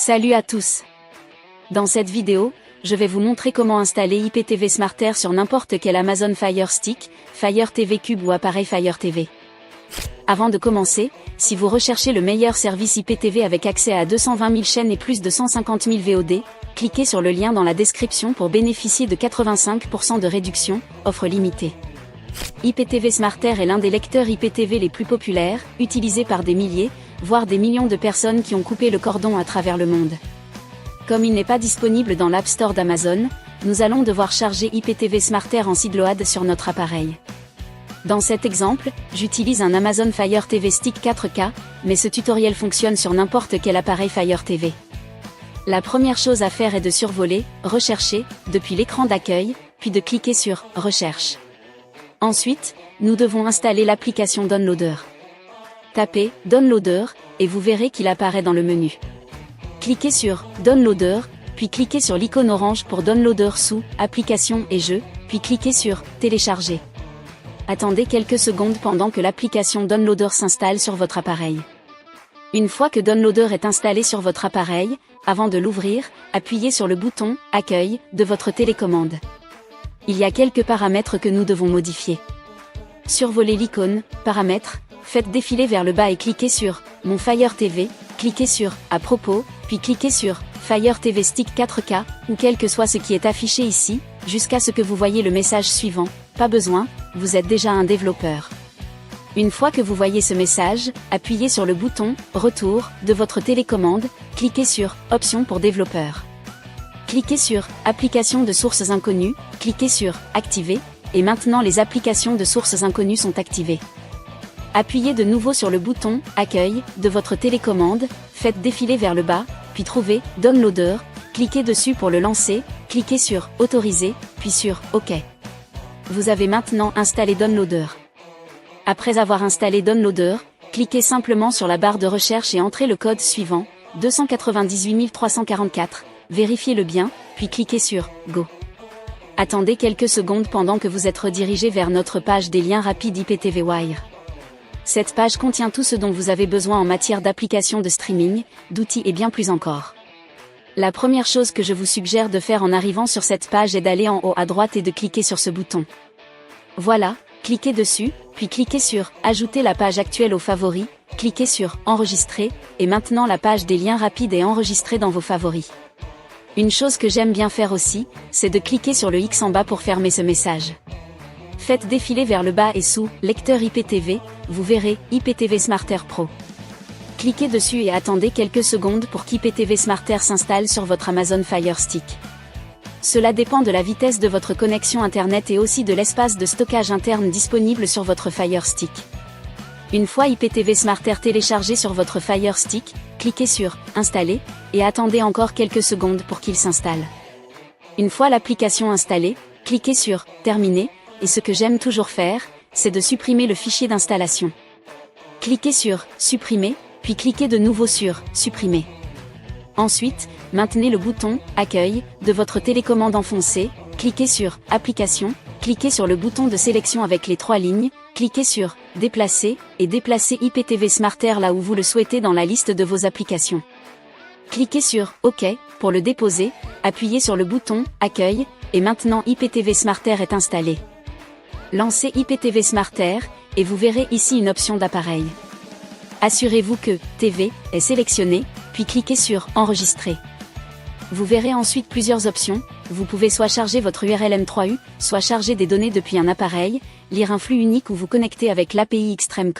Salut à tous. Dans cette vidéo, je vais vous montrer comment installer IPTV SmartAir sur n'importe quel Amazon Fire Stick, Fire TV Cube ou appareil Fire TV. Avant de commencer, si vous recherchez le meilleur service IPTV avec accès à 220 000 chaînes et plus de 150 000 VOD, cliquez sur le lien dans la description pour bénéficier de 85% de réduction, offre limitée. IPTV SmartAir est l'un des lecteurs IPTV les plus populaires, utilisés par des milliers, voire des millions de personnes qui ont coupé le cordon à travers le monde. Comme il n'est pas disponible dans l'App Store d'Amazon, nous allons devoir charger IPTV SmartAir en sideload sur notre appareil. Dans cet exemple, j'utilise un Amazon Fire TV Stick 4K, mais ce tutoriel fonctionne sur n'importe quel appareil Fire TV. La première chose à faire est de survoler, rechercher, depuis l'écran d'accueil, puis de cliquer sur « Recherche ». Ensuite, nous devons installer l'application Downloader. Tapez « Downloader » et vous verrez qu'il apparaît dans le menu. Cliquez sur « Downloader », puis cliquez sur l'icône orange pour Downloader sous « Applications et jeux », puis cliquez sur « Télécharger ». Attendez quelques secondes pendant que l'application Downloader s'installe sur votre appareil. Une fois que Downloader est installé sur votre appareil, avant de l'ouvrir, appuyez sur le bouton « Accueil » de votre télécommande. Il y a quelques paramètres que nous devons modifier. Survolez l'icône « Paramètres », faites défiler vers le bas et cliquez sur « Mon Fire TV », cliquez sur « À propos », puis cliquez sur « Fire TV Stick 4K » ou quel que soit ce qui est affiché ici, jusqu'à ce que vous voyez le message suivant « Pas besoin, vous êtes déjà un développeur ». Une fois que vous voyez ce message, appuyez sur le bouton « Retour » de votre télécommande, cliquez sur « Options pour développeurs ». Cliquez sur « Applications de sources inconnues », cliquez sur « Activer » et maintenant les applications de sources inconnues sont activées. Appuyez de nouveau sur le bouton « Accueil » de votre télécommande, faites défiler vers le bas, puis trouvez « Downloader », cliquez dessus pour le lancer, cliquez sur « Autoriser », puis sur « OK ». Vous avez maintenant installé Downloader. Après avoir installé Downloader, cliquez simplement sur la barre de recherche et entrez le code suivant, 298 344, vérifiez-le bien, puis cliquez sur « Go ». Attendez quelques secondes pendant que vous êtes redirigé vers notre page des liens rapides IPTV Wire. Cette page contient tout ce dont vous avez besoin en matière d'applications de streaming, d'outils et bien plus encore. La première chose que je vous suggère de faire en arrivant sur cette page est d'aller en haut à droite et de cliquer sur ce bouton. Voilà, cliquez dessus, puis cliquez sur « Ajouter la page actuelle aux favoris », cliquez sur « Enregistrer » et maintenant la page des liens rapides est enregistrée dans vos favoris. Une chose que j'aime bien faire aussi, c'est de cliquer sur le X en bas pour fermer ce message. Faites défiler vers le bas et sous « Lecteur IPTV », vous verrez « IPTV SmartAir Pro ». Cliquez dessus et attendez quelques secondes pour qu'IPTV SmartAir s'installe sur votre Amazon Fire Stick. Cela dépend de la vitesse de votre connexion Internet et aussi de l'espace de stockage interne disponible sur votre Fire Stick. Une fois IPTV SmartAir téléchargé sur votre Fire Stick, cliquez sur « Installer » et attendez encore quelques secondes pour qu'il s'installe. Une fois l'application installée, cliquez sur « Terminer » et ce que j'aime toujours faire, c'est de supprimer le fichier d'installation. Cliquez sur « Supprimer » puis cliquez de nouveau sur « Supprimer ». Ensuite, maintenez le bouton « Accueil » de votre télécommande enfoncé, cliquez sur « Application », cliquez sur le bouton de sélection avec les 3 lignes, cliquez sur « Déplacer » et déplacez IPTV SmartAir là où vous le souhaitez dans la liste de vos applications. Cliquez sur « OK » pour le déposer, appuyez sur le bouton « Accueil » et maintenant IPTV SmartAir est installé. Lancez IPTV SmartAir et vous verrez ici une option d'appareil. Assurez-vous que « TV » est sélectionné, puis cliquez sur « Enregistrer ». Vous verrez ensuite plusieurs options, vous pouvez soit charger votre URL M3U, soit charger des données depuis un appareil, lire un flux unique ou vous connecter avec l'API Extreme Code.